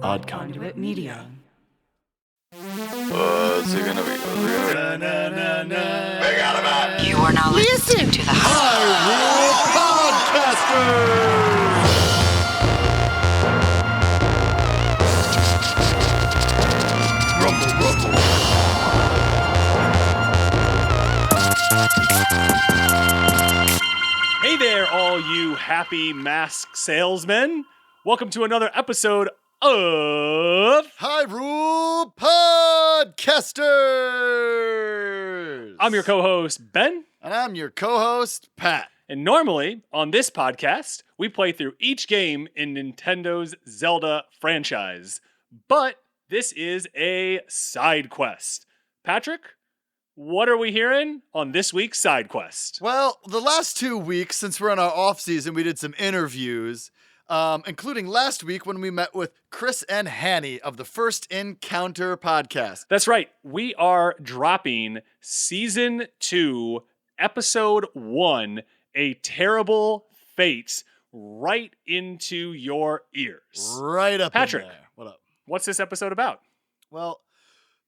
Odd Conduit Media. What's it gonna be? You are now listening to the Hyrule Podcasters! Rumble, rumble. Hey there, all you happy mask salesmen. Welcome to another episode of Hyrule Podcasters! I'm your co-host, Ben. And I'm your co-host, Pat. And normally, on this podcast, we play through each game in Nintendo's Zelda franchise. But this is a side quest. Patrick, what are we hearing on this week's side quest? Well, the last 2 weeks, since we're in our off season, we did some interviews, including last week when we met with Chris and Haney of the First Encounter podcast. That's right. We are dropping Season 2, Episode 1, A Terrible Fate, right into your ears. Right up Patrick, in there. What up? What's this episode about? Well,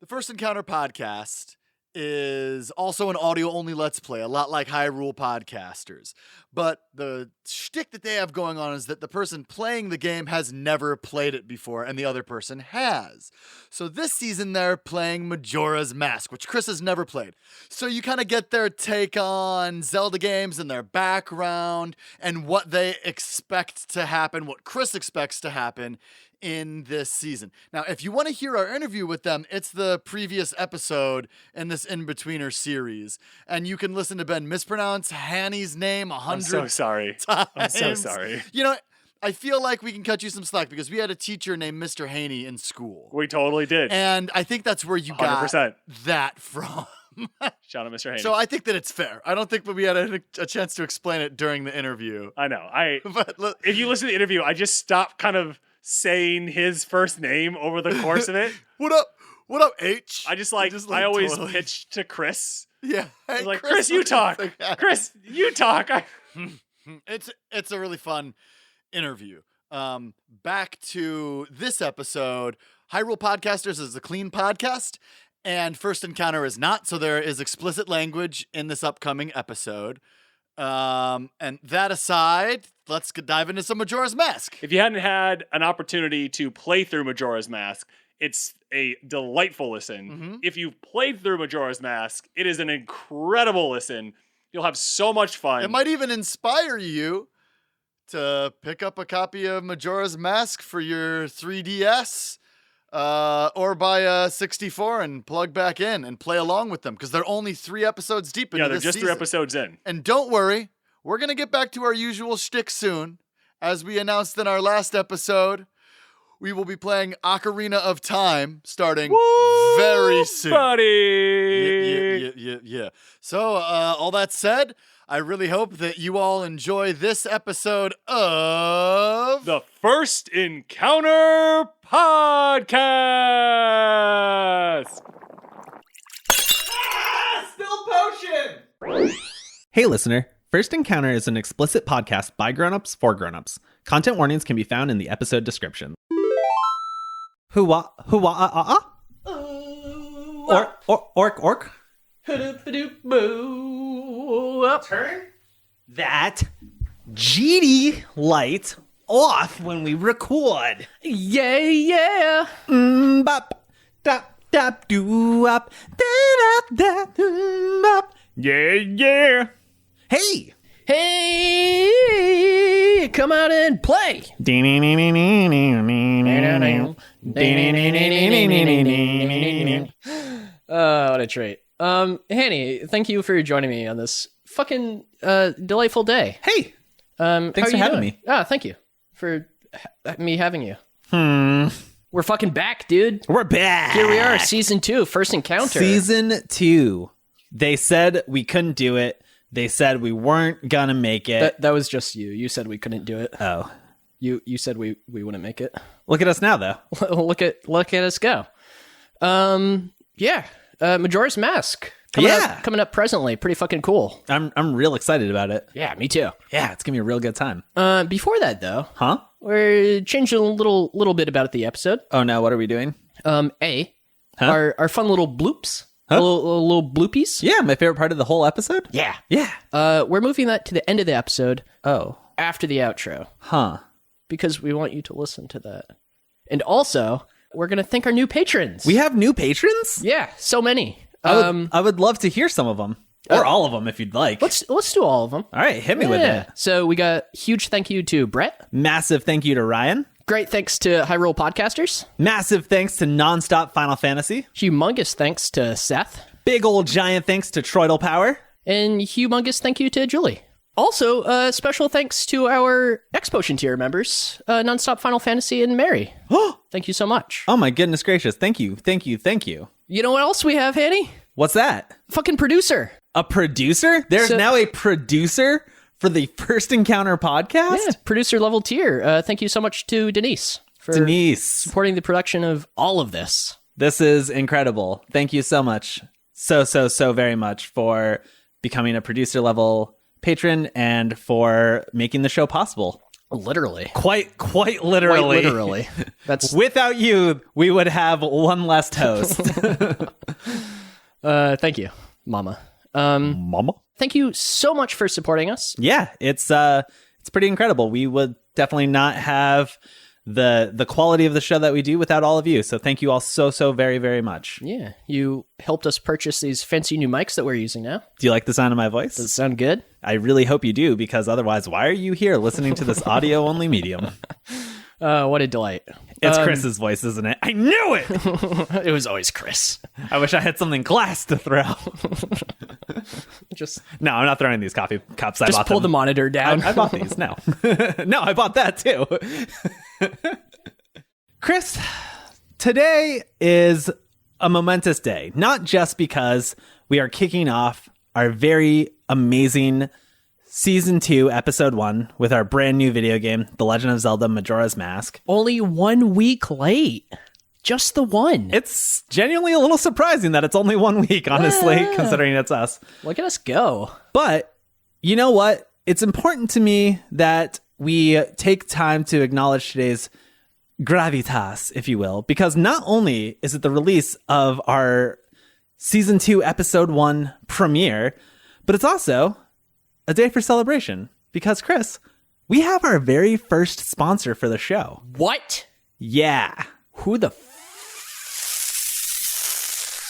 the First Encounter podcast is also an audio-only Let's Play, a lot like Hyrule Podcasters. But the shtick that they have going on is that the person playing the game has never played it before, and the other person has. So this season, they're playing Majora's Mask, which Chris has never played. So you kind of get their take on Zelda games and their background, and what they expect to happen, what Chris expects to happen in this season. Now, if you want to hear our interview with them, it's the previous episode in this in-betweener series. And you can listen to Ben mispronounce Haney's name 100 I'm so sorry. times. I'm so sorry. You know, I feel like we can cut you some slack because we had a teacher named Mr. Haney in school. We totally did. And I think that's where you 100%. got that from. Shout out Mr. Haney. So I think that it's fair. I don't think we had a chance to explain it during the interview. I know. But look, If you listen to the interview, I just stopped kind of saying his first name over the course of it. What up? What up, H? I always totally pitch to Chris. Yeah. I was Hey, like, Chris, you talk. Chris, you talk. It's a really fun interview. Back to this episode, Hyrule Podcasters is a clean podcast, and First Encounter is not, so there is explicit language in this upcoming episode. And that aside, let's dive into some Majora's Mask. If you hadn't had an opportunity to play through Majora's Mask, it's a delightful listen. Mm-hmm. If you've played through Majora's Mask, it is an incredible listen. You'll have so much fun. It might even inspire you to pick up a copy of Majora's Mask for your 3DS. Or buy a 64 and plug back in and play along with them because they're only 3 episodes deep into Yeah, they're this just season. 3 episodes in. And don't worry, we're going to get back to our usual shtick soon. As we announced in our last episode, we will be playing Ocarina of Time starting very soon. Buddy! Yeah. So, all that said, I really hope that you all enjoy this episode of The First Encounter Podcast! Still Potion! Hey listener, First Encounter is an explicit podcast by grown-ups for grown-ups. Content warnings can be found in the episode description. Hoo-wah, Orc. Turn that GD light off when we record. Yeah. Bop, dap, dap, doo, up, da, da, da, bop. Yeah. Hey! Hey, come out and play. What a treat. Hanny, thank you for joining me on this fucking delightful day. Hey! Thanks for having me. Thank you for me having you. We're fucking back, dude. We're back! Here we are, Season 2, First Encounter. Season 2. They said we couldn't do it. They said we weren't gonna make it. That was just you. You said we couldn't do it. Oh. You said we wouldn't make it. Look at us now, though. look at us go. Majora's Mask. Coming up presently. Pretty fucking cool. I'm real excited about it. Yeah, me too. Yeah, it's gonna be a real good time. Before that, though, Huh? we're changing a little bit about the episode. Oh no, what are we doing? Our fun little bloops. Huh? Little bloopies. Yeah, my favorite part of the whole episode. Yeah. Yeah. We're moving that to the end of the episode Oh. after the outro Huh. because we want you to listen to that. And also, we're going to thank our new patrons. We have new patrons? Yeah, so many. I would love to hear some of them. Or all of them if you'd like. Let's do all of them. All right, hit me with it. So we got huge thank you to Brett. Massive thank you to Ryan. Great thanks to Hyrule Podcasters. Massive thanks to Nonstop Final Fantasy. Humongous thanks to Seth. Big old giant thanks to Troidal Power. And humongous thank you to Julie. Also, special thanks to our X-Potion tier members, Nonstop Final Fantasy and Mary. Thank you so much. Oh my goodness gracious. Thank you. Thank you. Thank you. You know what else we have, Hanny? What's that? Fucking producer. A producer? There's now a producer for the First Encounter podcast? Yeah, producer level tier. Thank you so much to Denise for supporting the production of all of this. This is incredible. Thank you so much. So very much for becoming a producer level patron and for making the show possible. Literally. Quite literally. Quite literally. That's without you, we would have one less host. Thank you, Mama. Mama? Thank you so much for supporting us. Yeah, it's pretty incredible. We would definitely not have the quality of the show that we do without all of you. So thank you all so very, very much. Yeah, you helped us purchase these fancy new mics that we're using now. Do you like the sound of my voice? Does it sound good? I really hope you do, because otherwise, why are you here listening to this audio-only medium? What a delight. It's Chris's voice, isn't it? I knew it! It was always Chris. I wish I had something glass to throw. No, I'm not throwing these coffee cups. Just pull the monitor down. I bought these. No. No, I bought that too. Chris, today is a momentous day, not just because we are kicking off our very amazing Season 2, Episode 1 with our brand new video game, The Legend of Zelda Majora's Mask. Only 1 week late. Just the one. It's genuinely a little surprising that it's only 1 week, honestly, considering it's us. Look at us go. But you know what? It's important to me that we take time to acknowledge today's gravitas, if you will, because not only is it the release of our Season 2, Episode 1 premiere, but it's also a day for celebration. Because, Chris, we have our very first sponsor for the show. What? Yeah. Who the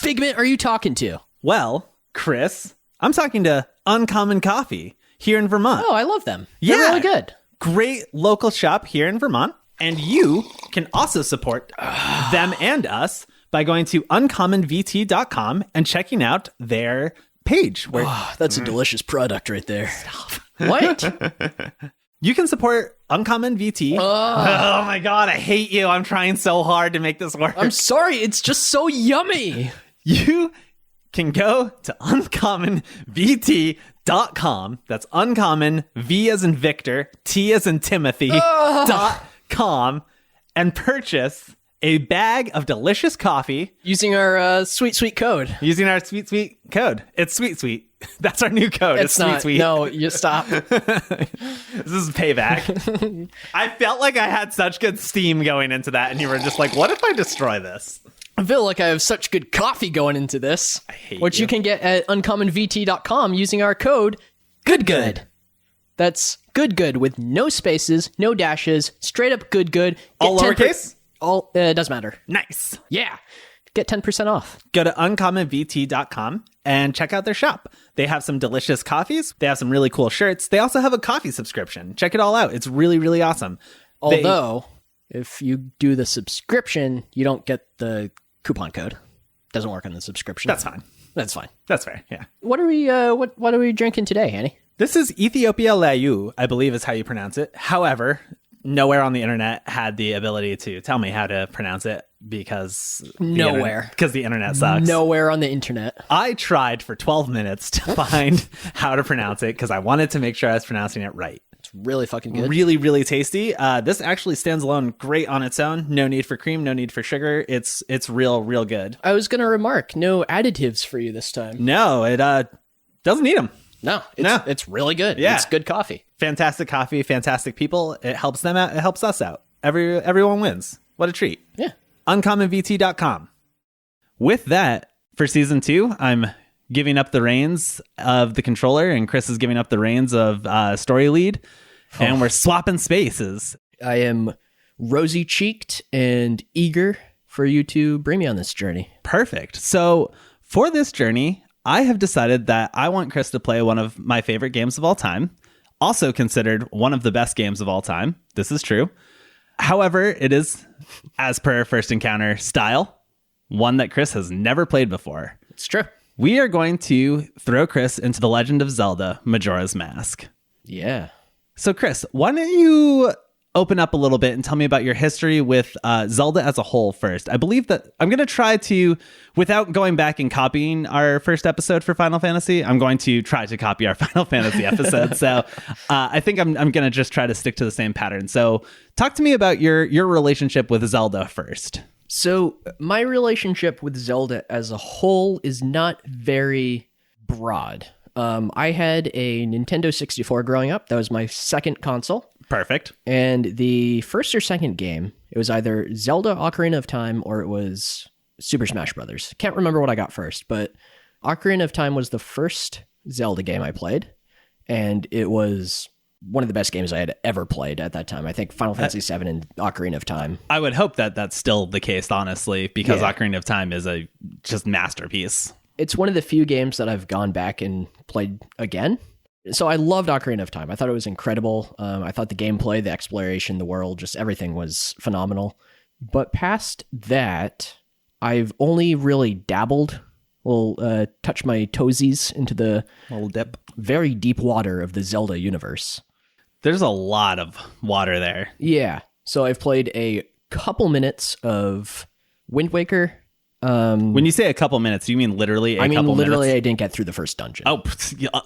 figment are you talking to? Well, Chris, I'm talking to Uncommon Coffee here in Vermont. Oh, I love them. Yeah. They're really good. Great local shop here in Vermont. And you can also support them and us by going to uncommonvt.com and checking out their page. Where That's a delicious product right there. Stop. What? you can support Uncommon VT. Oh my God, I hate you. I'm trying so hard to make this work. I'm sorry. It's just so yummy. You can go to uncommonvt.com. That's uncommon, V as in Victor, T as in Timothy, .com, and purchase a bag of delicious coffee. Using our sweet code. Using our sweet code. It's sweet. That's our new code. It's not. sweet. No, you stop. This is payback. I felt like I had such good steam going into that, and you were just like, what if I destroy this? I feel like I have such good coffee going into this. I hate which you can get at uncommonvt.com using our code GOOD. That's good with no spaces, no dashes, straight up good. All lowercase? All doesn't matter. Nice. Yeah. Get 10% off. Go to uncommonvt.com and check out their shop. They have some delicious coffees. They have some really cool shirts. They also have a coffee subscription. Check it all out. It's really, really awesome. Although, if you do the subscription, you don't get the coupon code. Doesn't work on the subscription. That's fine. That's fine. That's fair. Yeah. What are we what are we drinking today, Hanny? This is Ethiopia Layu, I believe is how you pronounce it. However, nowhere on the internet had the ability to tell me how to pronounce it because the internet sucks. Nowhere on the internet. I tried for 12 minutes to find how to pronounce it because I wanted to make sure I was pronouncing it right. It's really fucking good. Really, really tasty. This actually stands alone great on its own. No need for cream, no need for sugar. It's real good. I was going to remark, no additives for you this time. No, it doesn't need them. No, it's really good. Yeah. It's good coffee. Fantastic coffee, fantastic people. It helps them out. It helps us out. Everyone wins. What a treat. Yeah. UncommonVT.com. With that, for season 2, I'm giving up the reins of the controller, and Chris is giving up the reins of story lead, and we're swapping spaces. I am rosy-cheeked and eager for you to bring me on this journey. Perfect. So for this journey, I have decided that I want Chris to play one of my favorite games of all time, also considered one of the best games of all time. This is true. However, it is, as per First Encounter style, one that Chris has never played before. It's true. We are going to throw Chris into The Legend of Zelda, Majora's Mask. Yeah. So Chris, why don't you open up a little bit and tell me about your history with Zelda as a whole first. I believe that I'm going to try to, without going back and copying our first episode for Final Fantasy, I'm going to try to copy our Final Fantasy episode. So I think I'm going to just try to stick to the same pattern. So talk to me about your relationship with Zelda first. So my relationship with Zelda as a whole is not very broad. I had a Nintendo 64 growing up. That was my second console. Perfect. And the first or second game, it was either Zelda Ocarina of Time or it was Super Smash Brothers. Can't remember what I got first, but Ocarina of Time was the first Zelda game I played, and it was one of the best games I had ever played at that time. I think Final Fantasy VII and Ocarina of Time. I would hope that that's still the case, honestly, because Ocarina of Time is a just masterpiece. It's one of the few games that I've gone back and played again. So I loved Ocarina of Time. I thought it was incredible. I thought the gameplay, the exploration, the world, just everything was phenomenal. But past that, I've only really dabbled, touch my toesies into the Little dip. very deep water of the Zelda universe. There's a lot of water there. Yeah. So I've played a couple minutes of Wind Waker. When you say a couple minutes, you mean literally a couple literally, minutes? I didn't get through the first dungeon. Oh,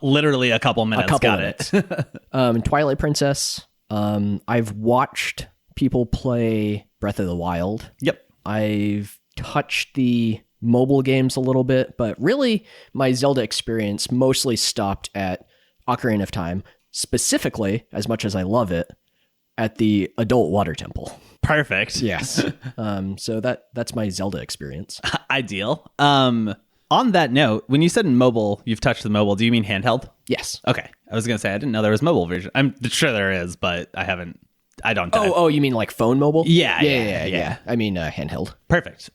literally a couple minutes. Got it. Twilight Princess. I've watched people play Breath of the Wild. Yep. I've touched the mobile games a little bit, but really my Zelda experience mostly stopped at Ocarina of Time, specifically, as much as I love it, at the adult water temple. Perfect. Yes. So that's my Zelda experience. Ideal. On that note, when you said mobile, you've touched the mobile, do you mean handheld? Yes. Okay. I was going to say, I didn't know there was mobile version. I'm sure there is, but I don't. Oh, you mean like phone mobile? Yeah. I mean handheld. Perfect.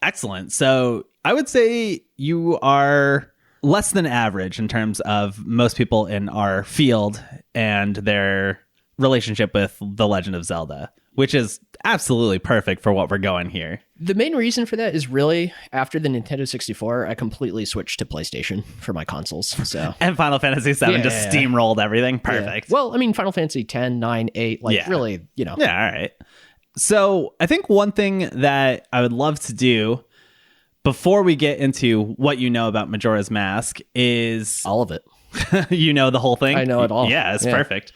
Excellent. So I would say you are less than average in terms of most people in our field and their relationship with The Legend of Zelda, which is absolutely perfect for what we're going here. The main reason for that is really after the Nintendo 64, I completely switched to PlayStation for my consoles. So And Final Fantasy VII just steamrolled everything. Perfect. Yeah. Well, I mean, Final Fantasy 10, 9, 8, really, Yeah, all right. So I think one thing that I would love to do before we get into what you know about Majora's Mask is... all of it. You know the whole thing? I know it all. Yeah, it's perfect.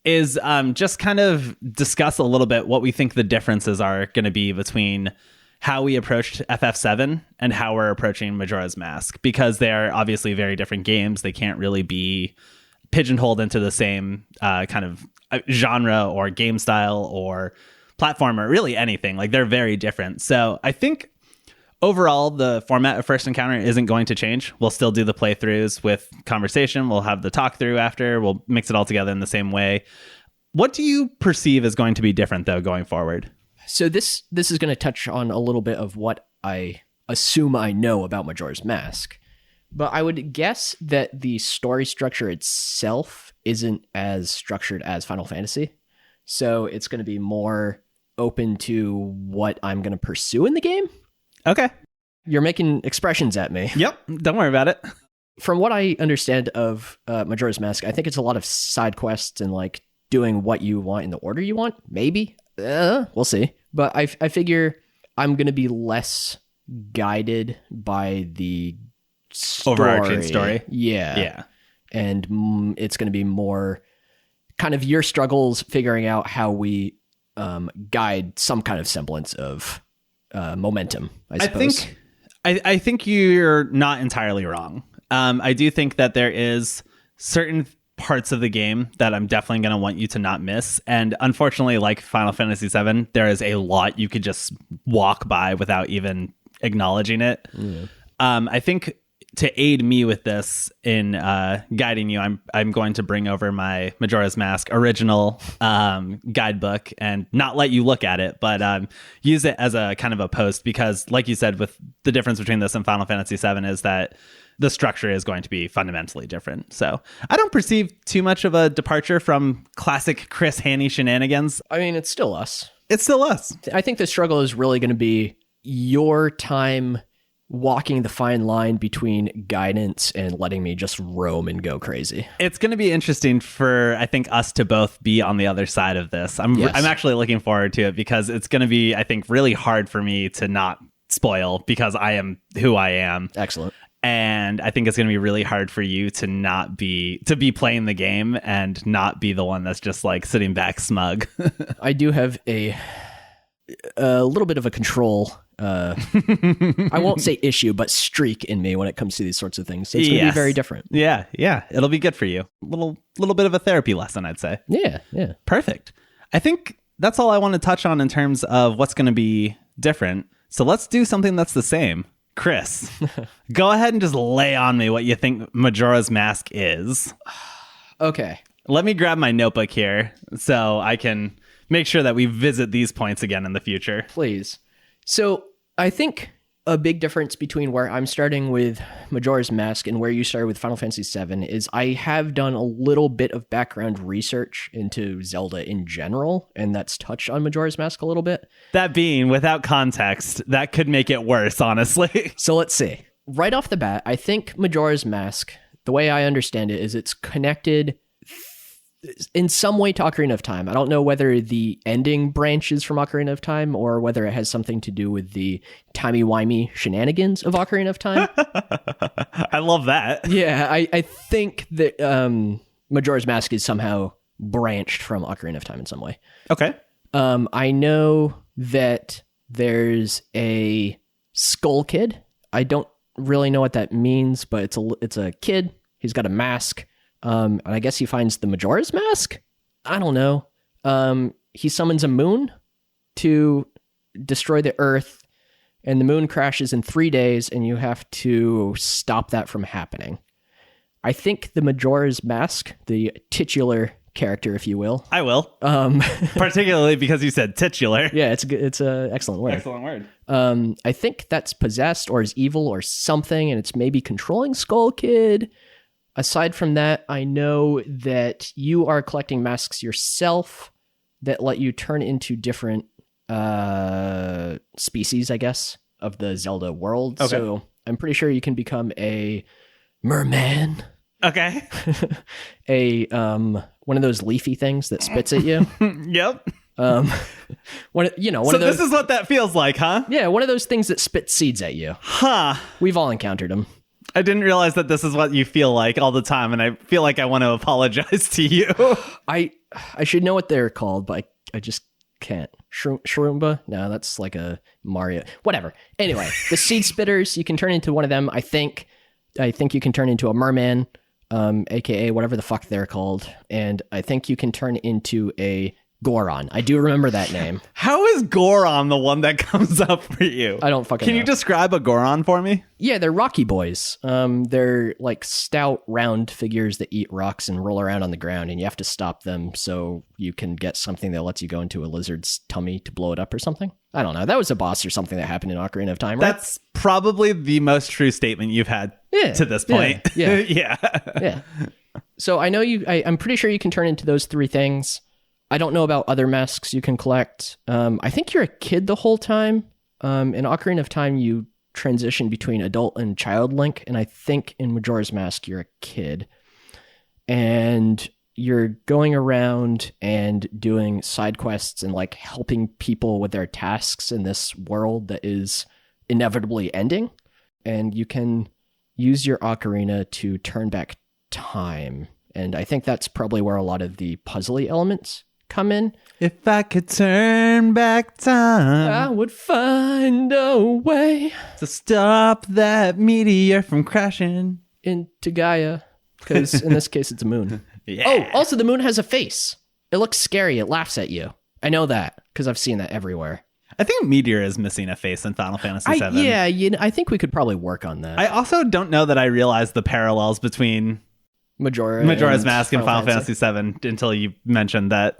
Is just kind of discuss a little bit what we think the differences are going to be between how we approached FF7 and how we're approaching Majora's Mask, because they are obviously very different games. They can't really be pigeonholed into the same kind of genre or game style or platform or really anything. Like, they're very different. So I think overall, the format of First Encounter isn't going to change. We'll still do the playthroughs with conversation. We'll have the talk through after. We'll mix it all together in the same way. What do you perceive is going to be different, though, going forward? So this is going to touch on a little bit of what I assume I know about Majora's Mask. But I would guess that the story structure itself isn't as structured as Final Fantasy. So it's going to be more open to what I'm going to pursue in the game. Okay. You're making expressions at me. Yep. Don't worry about it. From what I understand of Majora's Mask, I think it's a lot of side quests and like doing what you want in the order you want. Maybe. We'll see. But I figure I'm going to be less guided by the overarching story. Yeah. And it's going to be more kind of your struggles figuring out how we guide some kind of semblance of momentum, I suppose. I think you're not entirely wrong. I do think that there is certain parts of the game that I'm definitely going to want you to not miss. And unfortunately, like Final Fantasy VII, there is a lot you could just walk by without even acknowledging it. Yeah. I think to aid me with this in guiding you, I'm going to bring over my Majora's Mask original guidebook and not let you look at it, but use it as a kind of a post, because like you said, with the difference between this and Final Fantasy VII is that the structure is going to be fundamentally different. So I don't perceive too much of a departure from classic Chris Haney shenanigans. I mean, it's still us. It's still us. I think the struggle is really going to be your time walking the fine line between guidance and letting me just roam and go crazy. It's going to be interesting for, I think, us to both be on the other side of this. I'm actually looking forward to it, because it's going to be, I think, really hard for me to not spoil, because I am who I am. Excellent. And I think it's going to be really hard for you to be playing the game and not be the one that's just like sitting back smug. I do have a little bit of a control I won't say issue, but streak in me when it comes to these sorts of things. So it's going to be very different. Yeah. It'll be good for you. Little bit of a therapy lesson, I'd say. Yeah. Perfect. I think that's all I want to touch on in terms of what's going to be different. So let's do something that's the same. Chris, go ahead and just lay on me what you think Majora's Mask is. Okay. Let me grab my notebook here so I can make sure that we visit these points again in the future. Please. So I think a big difference between where I'm starting with Majora's Mask and where you started with Final Fantasy VII is I have done a little bit of background research into Zelda in general, and that's touched on Majora's Mask a little bit. That being, without context, that could make it worse, honestly. So let's see. Right off the bat, I think Majora's Mask, the way I understand it, is it's connected in some way to Ocarina of Time. I don't know whether the ending branches from Ocarina of Time or whether it has something to do with the timey-wimey shenanigans of Ocarina of Time. I love that. Yeah, I think that Majora's Mask is somehow branched from Ocarina of Time in some way. Okay. I know that there's a Skull Kid. I don't really know what that means, but it's a kid. He's got a mask. And I guess he finds the Majora's Mask? I don't know. He summons a moon to destroy the Earth, and the moon crashes in 3 days, and you have to stop that from happening. I think the Majora's Mask, the titular character, if you will. I will. Particularly because you said titular. Yeah, it's an excellent word. Excellent word. I think that's possessed or is evil or something, and it's maybe controlling Skull Kid. Aside from that, I know that you are collecting masks yourself that let you turn into different species, I guess, of the Zelda world. Okay. So I'm pretty sure you can become a merman. Okay. One of those leafy things that spits at you. Yep. One so of those. This is what that feels like, huh? Yeah, one of those things that spits seeds at you. Huh. We've all encountered them. I didn't realize that this is what you feel like all the time, and I feel like I want to apologize to you. I should know what they're called, but I just can't. Shroomba? No, that's like a Mario. Whatever. Anyway, the seed spitters, you can turn into one of them. I think you can turn into a merman, aka whatever the fuck they're called, and I think you can turn into a Goron. I do remember that name. How is Goron the one that comes up for you? I don't fucking know. Can you describe a Goron for me? Yeah, they're Rocky boys. They're like stout, round figures that eat rocks and roll around on the ground, and you have to stop them so you can get something that lets you go into a lizard's tummy to blow it up or something. I don't know. That was a boss or something that happened in Ocarina of Time, right? That's probably the most true statement you've had to this point. Yeah. Yeah. So I know I'm pretty sure you can turn into those three things. I don't know about other masks you can collect. I think you're a kid the whole time. In Ocarina of Time, you transition between adult and child Link, and I think in Majora's Mask, you're a kid. And you're going around and doing side quests and like helping people with their tasks in this world that is inevitably ending. And you can use your ocarina to turn back time. And I think that's probably where a lot of the puzzly elements come in. If I could turn back time, I would find a way to stop that meteor from crashing into Gaia, because in this case, it's a moon. Yeah. Oh, also the moon has a face. It looks scary. It laughs at you. I know that because I've seen that everywhere. I think Meteor is missing a face in Final Fantasy VII. Yeah, I think we could probably work on that. I also don't know that I realized the parallels between Majora's Mask and Final Fantasy VII until you mentioned that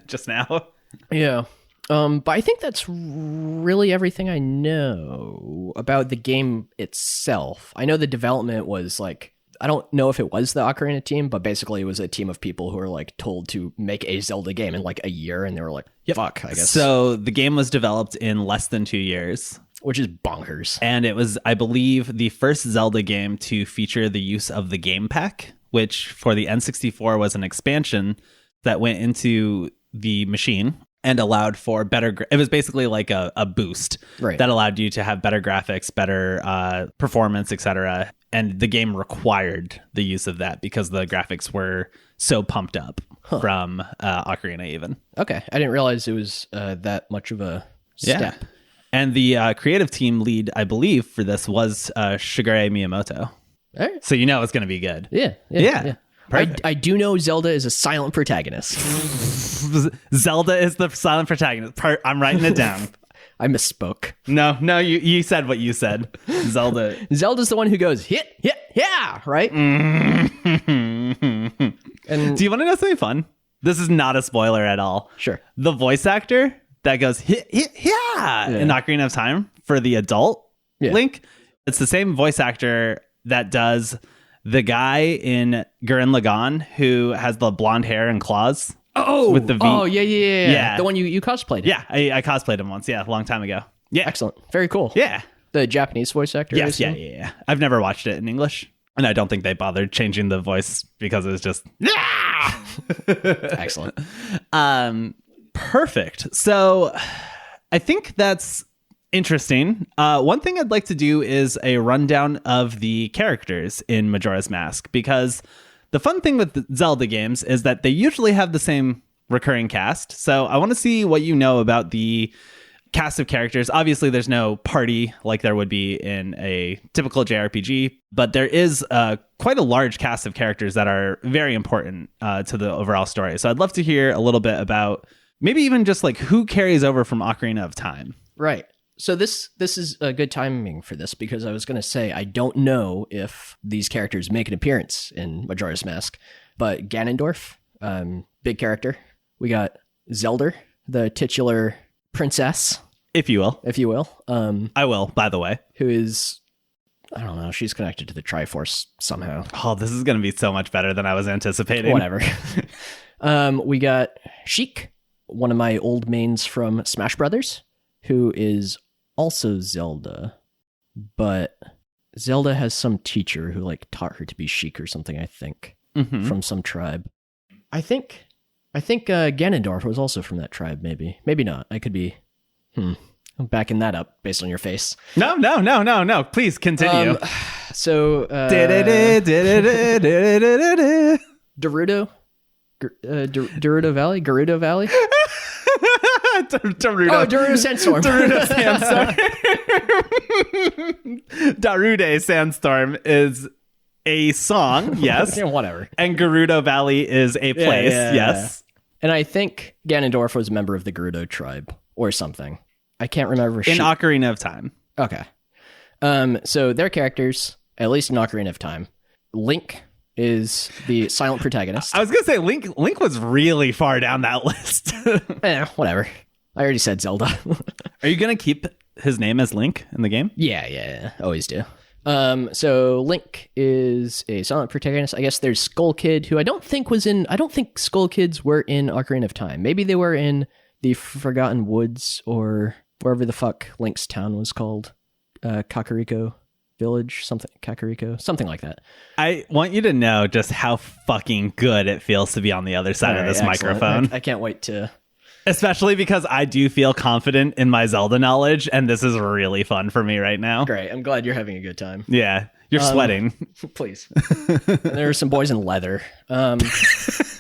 just now. Yeah. But I think that's really everything I know about the game itself. I know the development was like, I don't know if it was the Ocarina team, but basically it was a team of people who were like told to make a Zelda game in like a year, and they were like, fuck, I guess. So the game was developed in less than 2 years. Which is bonkers. And it was, I believe, the first Zelda game to feature the use of the game pack, which for the N64 was an expansion that went into the machine and allowed for better. It was basically like a boost that allowed you to have better graphics, better performance, etc. And the game required the use of that because the graphics were so pumped up from Ocarina even. Okay. I didn't realize it was that much of a step. Yeah. And the creative team lead, I believe, for this was Shigeru Miyamoto. All right. So you know it's going to be good. Yeah. Perfect. I do know Zelda is a silent protagonist. Zelda is the silent protagonist. I'm writing it down. I misspoke. No, you said what you said. Zelda's the one who goes, hit, yeah, right? And do you want to know something fun? This is not a spoiler at all. Sure. The voice actor that goes, hit, yeah, in Ocarina of Time for the adult Link, it's the same voice actor that does the guy in Gurren Lagann who has the blonde hair and claws. Oh, with the V. Oh, yeah. The one you cosplayed. Yeah, I cosplayed him once. Yeah, a long time ago. Yeah, excellent. Very cool. Yeah, the Japanese voice actor. Yes, yeah. I've never watched it in English, and I don't think they bothered changing the voice because it was just excellent. Perfect. So, I think that's interesting. One thing I'd like to do is a rundown of the characters in Majora's Mask, because the fun thing with the Zelda games is that they usually have the same recurring cast. So I want to see what you know about the cast of characters. Obviously, there's no party like there would be in a typical JRPG, but there is quite a large cast of characters that are very important to the overall story. So I'd love to hear a little bit about maybe even just like who carries over from Ocarina of Time. Right. So this is a good timing for this, because I was going to say I don't know if these characters make an appearance in Majora's Mask, but Ganondorf, big character. We got Zelda, the titular princess, if you will. I will, by the way. Who is, I don't know, she's connected to the Triforce somehow. Oh, this is going to be so much better than I was anticipating. Whatever. We got Sheik, one of my old mains from Smash Brothers, who is also Zelda, but Zelda has some teacher who like taught her to be Sheik or something, I think, from some tribe. I think Ganondorf was also from that tribe, maybe not. I could be I'm backing that up based on your face. No, please continue. So Gerudo Valley. Gerudo Sandstorm. Darude Sandstorm is a song, yes. Yeah, whatever. And Gerudo Valley is a place, yes. And I think Ganondorf was a member of the Gerudo tribe or something. I can't remember. In Ocarina of Time. Okay. So their characters, at least in Ocarina of Time, Link is the silent protagonist. I was gonna say Link was really far down that list. Whatever. I already said Zelda. Are you gonna keep his name as Link in the game? Yeah. Always do. So Link is a silent protagonist. I guess there's Skull Kid, who I don't think Skull Kids were in Ocarina of Time. Maybe they were in the Forgotten Woods or wherever the fuck Link's town was called. Kakariko Village, something like that. I want you to know just how fucking good it feels to be on the other side of this microphone. I can't wait to... Especially because I do feel confident in my Zelda knowledge, and this is really fun for me right now. Great. I'm glad you're having a good time. Yeah. You're sweating. Please. There are some boys in leather.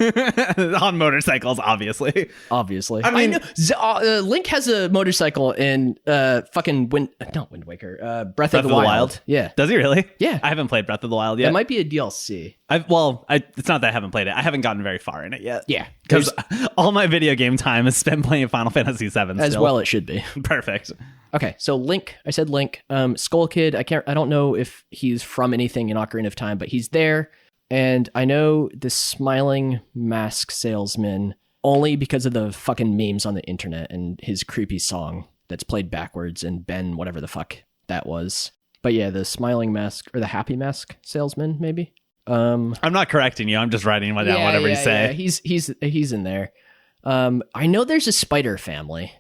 On motorcycles, obviously. Obviously. I mean- know, Link has a motorcycle in fucking Wind Waker, Breath of the Wild. Yeah. Does he really? Yeah. I haven't played Breath of the Wild yet. It might be a DLC. It's not that I haven't played it. I haven't gotten very far in it yet. Yeah. Because all my video game time is spent playing Final Fantasy VII. As still. well it should be. Perfect. Okay, so Link, I said Link. Skull Kid, I don't know if he's from anything in Ocarina of Time, but he's there. And I know the smiling mask salesman only because of the fucking memes on the internet and his creepy song that's played backwards and Ben, whatever the fuck that was. But yeah, the smiling mask or the happy mask salesman, maybe. I'm not correcting you. I'm just writing down whatever you say. Yeah. He's in there. I know there's a spider family.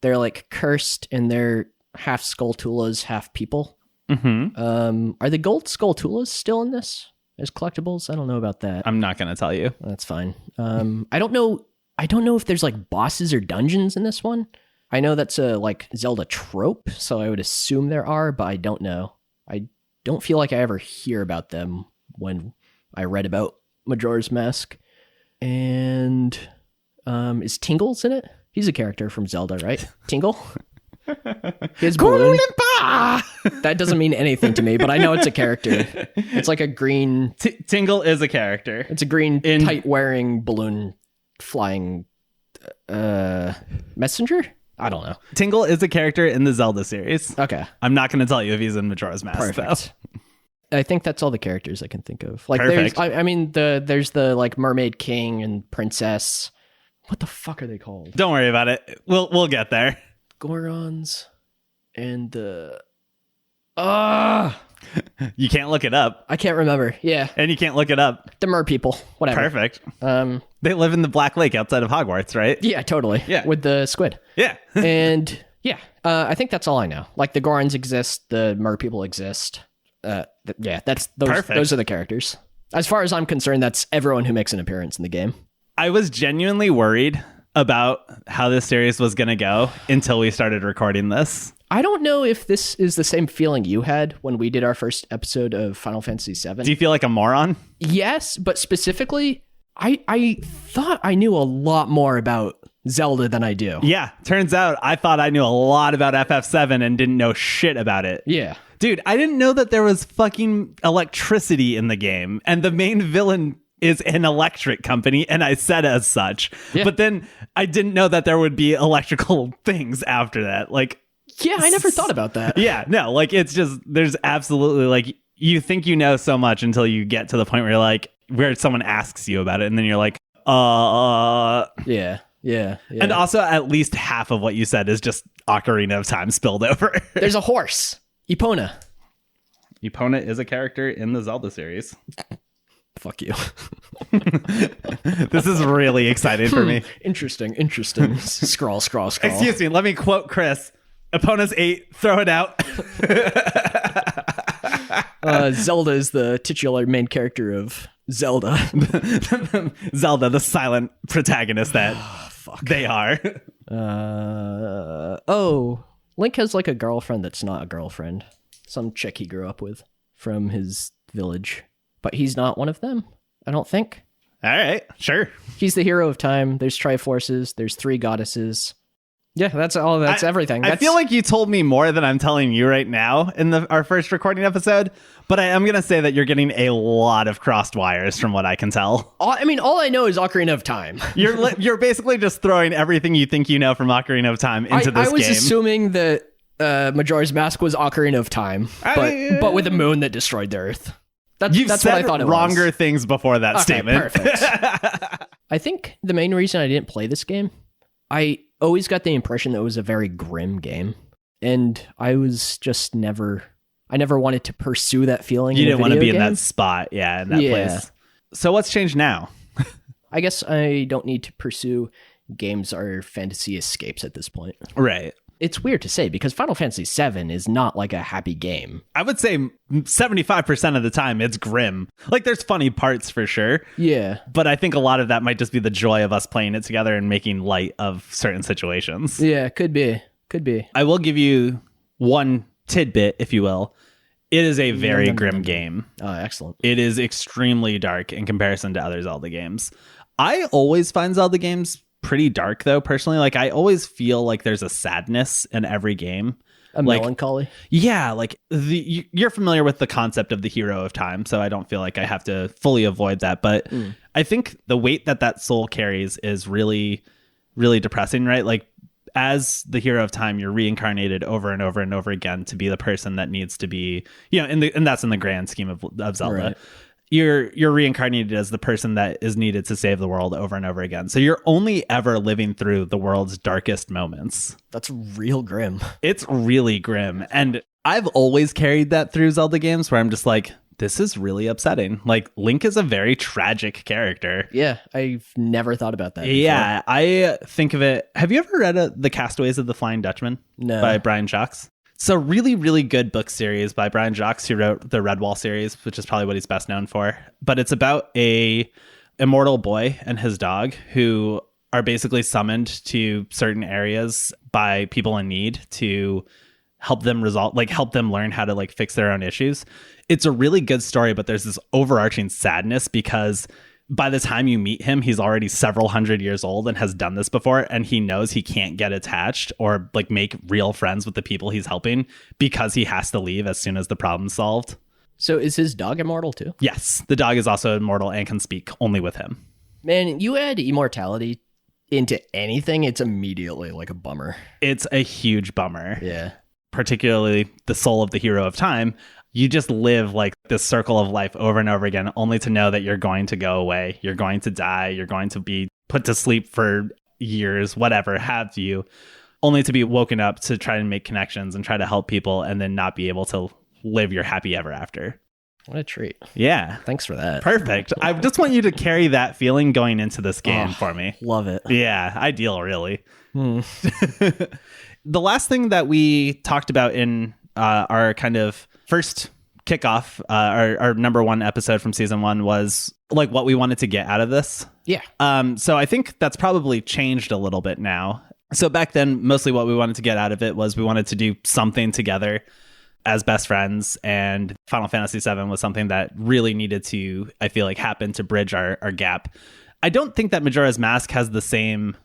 They're like cursed and they're half Skulltulas, half people. Mm-hmm. Are the gold Skulltulas still in this as collectibles? I don't know about that. I'm not going to tell you. That's fine. I don't know if there's like bosses or dungeons in this one. I know that's a like Zelda trope, so I would assume there are, but I don't know. I don't feel like I ever hear about them when I read about Majora's Mask. And is Tingle's in it? He's a character from Zelda, right? Tingle? His balloon. That doesn't mean anything to me, but I know it's a character. It's like a green... Tingle is a character. It's a green, tight-wearing, balloon flying messenger? I don't know. Tingle is a character in the Zelda series. Okay. I'm not going to tell you if he's in Majora's Mask. Perfect. I think that's all the characters I can think of. Like, Perfect. there's the like Mermaid King and Princess. What the fuck are they called? Don't worry about it. We'll get there. Gorons and the You can't look it up. I can't remember. Yeah. And you can't look it up. The mer people. Whatever. Perfect. They live in the Black Lake outside of Hogwarts, right? Yeah, totally. Yeah. With the squid. Yeah. And yeah, I think that's all I know. Like the Gorons exist, the mer people exist. That's those. Perfect. Those are the characters. As far as I'm concerned, that's everyone who makes an appearance in the game. I was genuinely worried about how this series was going to go until we started recording this. I don't know if this is the same feeling you had when we did our first episode of Final Fantasy VII. Do you feel like a moron? Yes, but specifically, I thought I knew a lot more about Zelda than I do. Yeah, turns out I thought I knew a lot about FF7 and didn't know shit about it. Yeah. Dude, I didn't know that there was fucking electricity in the game, and the main villain is an electric company, and I said as such. Yeah. But then I didn't know that there would be electrical things after that. Like, yeah, I never thought about that. Yeah, no, like it's just, there's absolutely like, you think you know so much until you get to the point where you're like, where someone asks you about it, and then you're like, Yeah. And also at least half of what you said is just Ocarina of Time spilled over. There's a horse. Epona. Epona is a character in the Zelda series. Fuck you. This is really exciting for me. Interesting. Scroll. Excuse me, let me quote Chris. Epona's 8, throw it out. Zelda is the titular main character of Zelda. Zelda, the silent protagonist that they are. Link has like a girlfriend that's not a girlfriend. Some chick he grew up with from his village. But he's not one of them, I don't think. All right, sure. He's the hero of time. There's Triforces. There's 3 goddesses. Yeah, that's all. That's everything. I feel like you told me more than I'm telling you right now in our first recording episode, but I am going to say that you're getting a lot of crossed wires from what I can tell. All I know is Ocarina of Time. You're basically just throwing everything you think you know from Ocarina of Time into this game. I was assuming that Majora's Mask was Ocarina of Time, but with a moon that destroyed the Earth. That's what I thought it was. Wronger things before that statement. Perfect. I think the main reason I didn't play this game, I always got the impression that it was a very grim game, and I was just never wanted to pursue that feeling. You didn't want to be game. in that spot, in that place. So what's changed now? I guess I don't need to pursue games or fantasy escapes at this point. Right. It's weird to say because Final Fantasy VII is not like a happy game. I would say 75% of the time it's grim. Like there's funny parts for sure. Yeah. But I think a lot of that might just be the joy of us playing it together and making light of certain situations. Yeah, could be. I will give you one tidbit, if you will. It is a very grim game. Oh, excellent. It is extremely dark in comparison to other Zelda games. I always find Zelda games pretty dark, though, personally. Like, I always feel like there's a sadness in every game. A melancholy. Yeah, like you're familiar with the concept of the hero of time, so I don't feel like I have to fully avoid that. But I think the weight that soul carries is really, really depressing, right? Like, as the hero of time, you're reincarnated over and over and over again to be the person that needs to be, and that's in the grand scheme of Zelda. Right. You're reincarnated as the person that is needed to save the world over and over again. So you're only ever living through the world's darkest moments. That's real grim. It's really grim. And I've always carried that through Zelda games where I'm just like, this is really upsetting. Like, Link is a very tragic character. Yeah, I've never thought about that before. Yeah, I think of it. Have you ever read The Castaways of the Flying Dutchman? No. By Brian Jacques? So really, really good book series by Brian Jacques, who wrote the Redwall series, which is probably what he's best known for. But it's about a immortal boy and his dog who are basically summoned to certain areas by people in need to help them help them learn how to fix their own issues. It's a really good story, but there's this overarching sadness because by the time you meet him, he's already several hundred years old and has done this before. And he knows he can't get attached or make real friends with the people he's helping because he has to leave as soon as the problem's solved. So is his dog immortal too? Yes. The dog is also immortal and can speak only with him. Man, you add immortality into anything, it's immediately a bummer. It's a huge bummer. Yeah. Particularly the soul of the hero of time. You just live this circle of life over and over again, only to know that you're going to go away. You're going to die. You're going to be put to sleep for years, whatever have you, only to be woken up to try and make connections and try to help people and then not be able to live your happy ever after. What a treat. Yeah. Thanks for that. Perfect. I just want you to carry that feeling going into this game for me. Love it. Yeah, ideal, really. The last thing that we talked about in our kind of first kickoff, our number one episode from season 1 was what we wanted to get out of this. Yeah. So I think that's probably changed a little bit now. So back then, mostly what we wanted to get out of it was we wanted to do something together as best friends, and Final Fantasy VII was something that really needed to, I feel happen to bridge our gap. I don't think that Majora's Mask has the same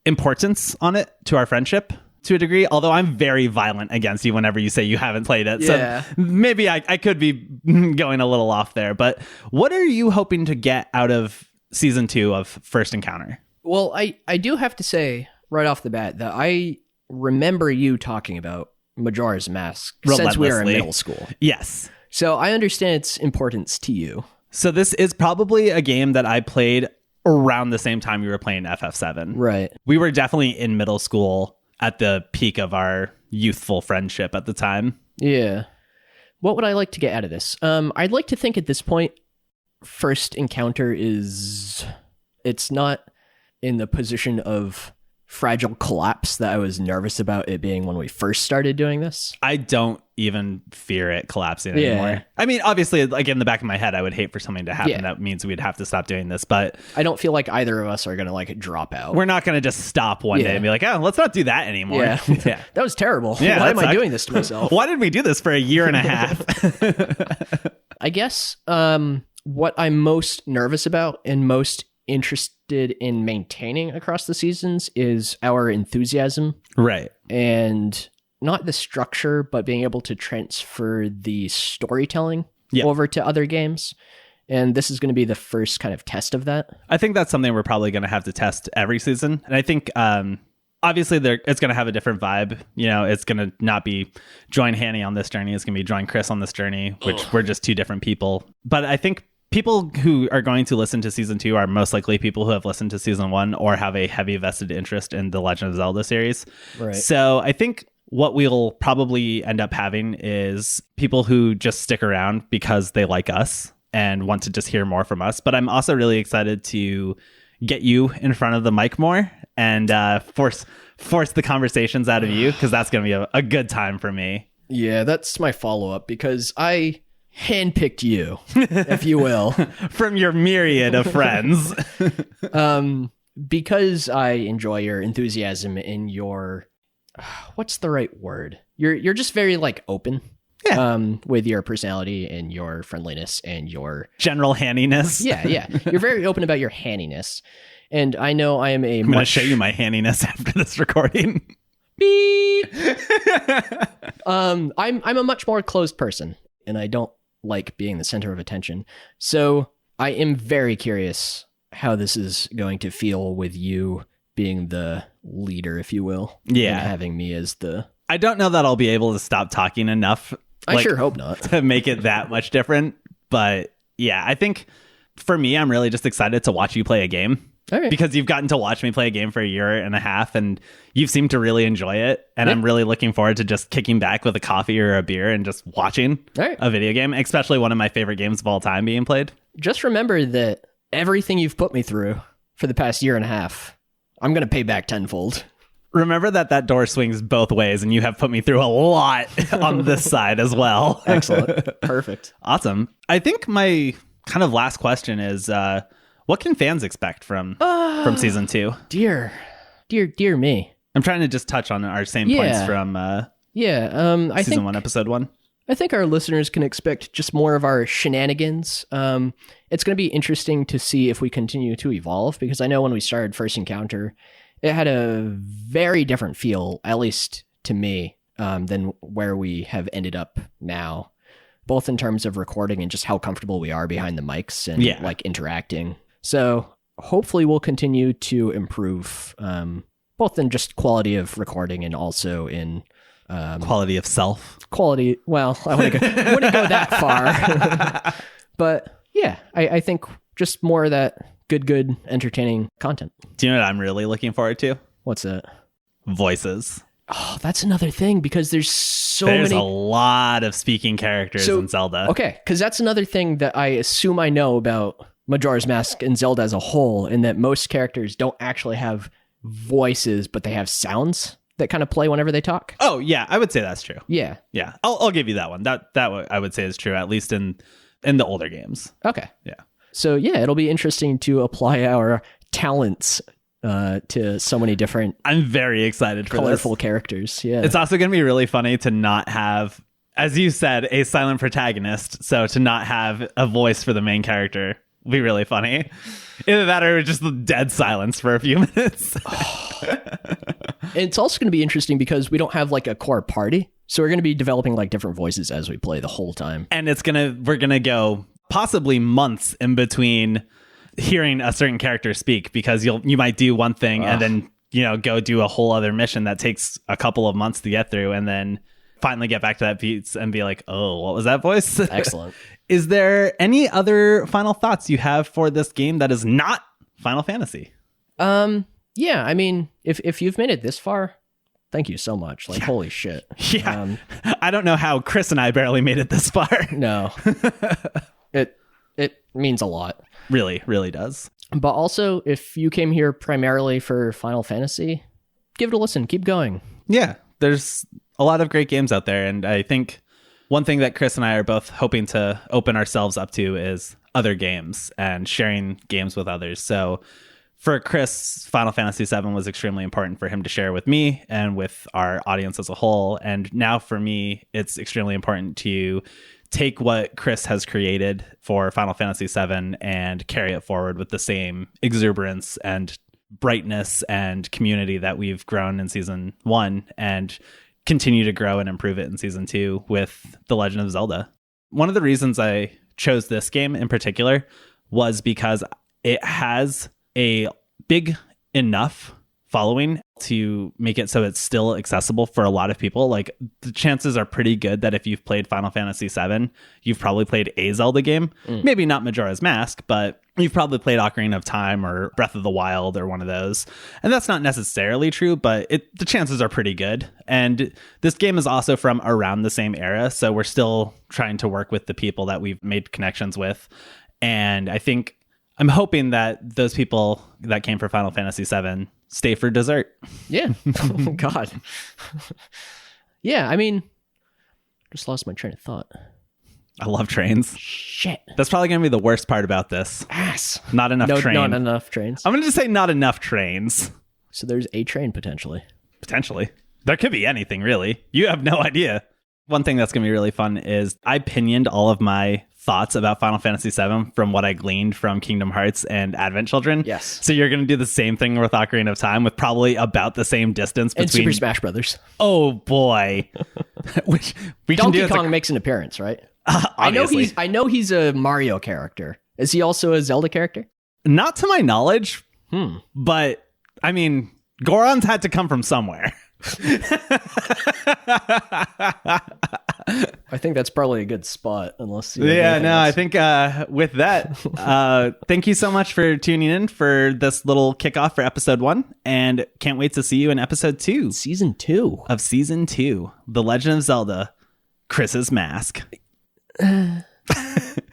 importance on it to our friendship to a degree, although I'm very violent against you whenever you say you haven't played it. Yeah. So maybe I could be going a little off there, but what are you hoping to get out of season 2 of First Encounter? Well, I do have to say right off the bat that I remember you talking about Majora's Mask since we were in middle school. Yes. So I understand its importance to you. So this is probably a game that I played around the same time you were playing FF7. Right. We were definitely in middle school at the peak of our youthful friendship at the time. Yeah. What would I like to get out of this? I'd like to think at this point, First Encounter it's not in the position of fragile collapse that I was nervous about it being when we first started doing this. I don't even fear it collapsing anymore. I mean, obviously, in the back of my head, I would hate for something to happen that means we'd have to stop doing this, but I don't feel like either of us are going to drop out. We're not going to just stop one day and be oh, let's not do that anymore. Yeah. That was terrible. Yeah, Why am I doing this to myself? Why did we do this for a year and a half? I guess what I'm most nervous about and most interested in maintaining across the seasons is our enthusiasm. Right. And not the structure, but being able to transfer the storytelling over to other games. And this is going to be the first kind of test of that. I think that's something we're probably going to have to test every season. And I think obviously it's going to have a different vibe. It's going to not be join Haney on this journey. It's going to be join Chris on this journey, which we're just two different people. But I think people who are going to listen to season 2 are most likely people who have listened to season 1 or have a heavy vested interest in the Legend of Zelda series. Right. So I think what we'll probably end up having is people who just stick around because they like us and want to just hear more from us. But I'm also really excited to get you in front of the mic more and force the conversations out of you, because that's going to be a good time for me. Yeah, that's my follow-up, because I handpicked you, if you will, from your myriad of friends. Because I enjoy your enthusiasm and your what's the right word? You're just very open. with your personality and your friendliness and your general handiness. Yeah. You're very open about your handiness. And I know I am I'm going to show you my handiness after this recording. Beep. I'm a much more closed person, and I don't like being the center of attention. So I am very curious how this is going to feel with you being the leader, if you will. Yeah. And having me as the... I don't know that I'll be able to stop talking enough. I sure hope not. To make it that much different. But yeah, I think for me, I'm really just excited to watch you play a game. Okay. Because you've gotten to watch me play a game for a year and a half, and you've seemed to really enjoy it. And I'm really looking forward to just kicking back with a coffee or a beer and just watching a video game, especially one of my favorite games of all time being played. Just remember that everything you've put me through for the past year and a half, I'm going to pay back tenfold. Remember that door swings both ways, and you have put me through a lot on this side as well. Excellent. Perfect. Awesome. I think my kind of last question is... what can fans expect from season 2? Dear me. I'm trying to just touch on our same points from I season think 1, episode 1. I think our listeners can expect just more of our shenanigans. It's going to be interesting to see if we continue to evolve, because I know when we started First Encounter, it had a very different feel, at least to me, than where we have ended up now, both in terms of recording and just how comfortable we are behind the mics and like interacting. So hopefully we'll continue to improve, both in just quality of recording and also in quality of self. Quality. Well, I wouldn't go that far, but yeah, I think just more of that good, entertaining content. Do you know what I'm really looking forward to? What's that? Voices. Oh, that's another thing, because there's There's a lot of speaking characters in Zelda. Okay, because that's another thing that I assume I know about Majora's Mask and Zelda as a whole, in that most characters don't actually have voices, but they have sounds that kind of play whenever they talk. Oh, yeah, I would say that's true. Yeah. Yeah, I'll give you that one. That I would say is true, at least in the older games. Okay. Yeah. So yeah, it'll be interesting to apply our talents to so many different... I'm very excited for colorful this. characters. Yeah. It's also going to be really funny to not have, as you said, a silent protagonist. So to not have a voice for the main character will be really funny. Either that or just dead silence for a few minutes. It's also going to be interesting because we don't have like a core party. So we're going to be developing like different voices as we play the whole time. And we're going to go possibly months in between hearing a certain character speak, because you might do one thing and then go do a whole other mission that takes a couple of months to get through, and then finally get back to that beat and be like, oh, what was that voice? Excellent. Is there any other final thoughts you have for this game that is not Final Fantasy? Yeah, I mean, if you've made it this far, thank you so much. Like, holy shit. Yeah. I don't know how Chris and I barely made it this far. No. It means a lot. Really, really does. But also, if you came here primarily for Final Fantasy, give it a listen. Keep going. Yeah, there's a lot of great games out there. And I think one thing that Chris and I are both hoping to open ourselves up to is other games and sharing games with others. So for Chris, Final Fantasy VII was extremely important for him to share with me and with our audience as a whole. And now for me, it's extremely important to take what Chris has created for Final Fantasy VII and carry it forward with the same exuberance and brightness and community that we've grown in season 1, and continue to grow and improve it in season 2 with The Legend of Zelda. One of the reasons I chose this game in particular was because it has a big enough following to make it so it's still accessible for a lot of people. Like, the chances are pretty good that if you've played Final Fantasy VII, you've probably played a Zelda game. Maybe not Majora's Mask, but you've probably played Ocarina of Time or Breath of the Wild or one of those. And that's not necessarily true, but the chances are pretty good. And this game is also from around the same era, so we're still trying to work with the people that we've made connections with. And I'm hoping that those people that came for Final Fantasy VII stay for dessert. Yeah. Oh, God. Yeah, I mean, just lost my train of thought. I love trains. Shit. That's probably going to be the worst part about this. Ass. Not enough trains. Not enough trains. I'm going to just say not enough trains. So there's a train potentially. Potentially. There could be anything, really. You have no idea. One thing that's going to be really fun is I pinioned all of my thoughts about Final Fantasy VII from what I gleaned from Kingdom Hearts and Advent Children. Yes. So you're going to do the same thing with Ocarina of Time with probably about the same distance between... And Super Smash Brothers. Oh, boy. Which we Donkey can do Kong makes an appearance, right? obviously. I know he's a Mario character. Is he also a Zelda character? Not to my knowledge, but, I mean, Goron's had to come from somewhere. I think that's probably a good spot, unless I think with that, thank you so much for tuning in for this little kickoff for episode 1, and can't wait to see you in episode 2 season 2 of season 2, The Legend of Zelda, Chris's Mask.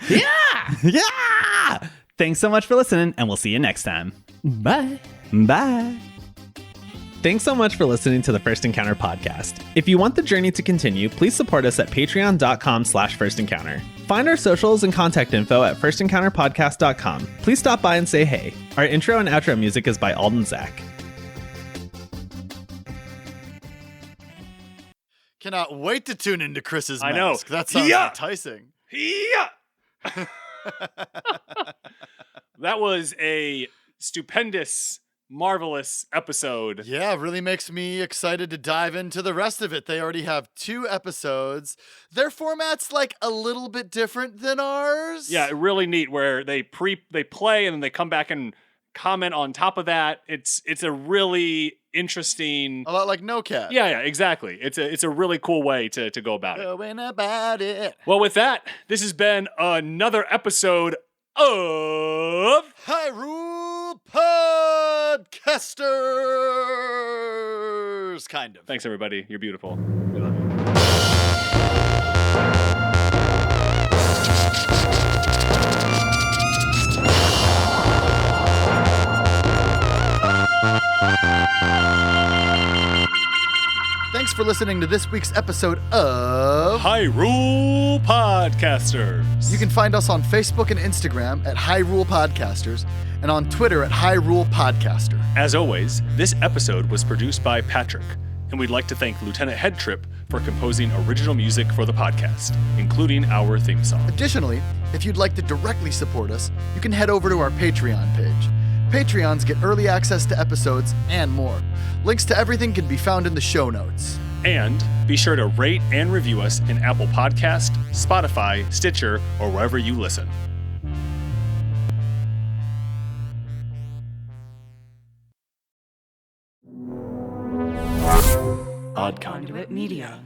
Yeah. Thanks so much for listening, and we'll see you next time. Bye. Thanks so much for listening to the First Encounter podcast. If you want the journey to continue, please support us at patreon.com/firstencounter. Find our socials and contact info at firstencounterpodcast.com. Please stop by and say hey. Our intro and outro music is by Alden Zach. Cannot wait to tune into Chris's Mask. I know. That sounds enticing. Yeah. That was a stupendous, marvelous episode. Yeah, really makes me excited to dive into the rest of it. They already have 2 episodes. Their format's like a little bit different than ours. Yeah, really neat where they play and then they come back and comment on top of that. It's a really interesting, a lot like No Cat. Yeah, exactly. It's a really cool way to go about it. Going about it. Well, with that, this has been another episode of Hyrule Podcasters. Kind of. Thanks, everybody. You're beautiful. We love you. Thanks for listening to this week's episode of Hyrule Podcasters. You can find us on Facebook and Instagram at Hyrule Podcasters and on Twitter at Hyrule Podcaster. As always, this episode was produced by Patrick, and we'd like to thank Lieutenant Headtrip for composing original music for the podcast, including our theme song. Additionally, if you'd like to directly support us, you can head over to our Patreon page. Patreons get early access to episodes and more. Links to everything can be found in the show notes. And be sure to rate and review us in Apple Podcast, Spotify, Stitcher, or wherever you listen. Odd Conduit Media.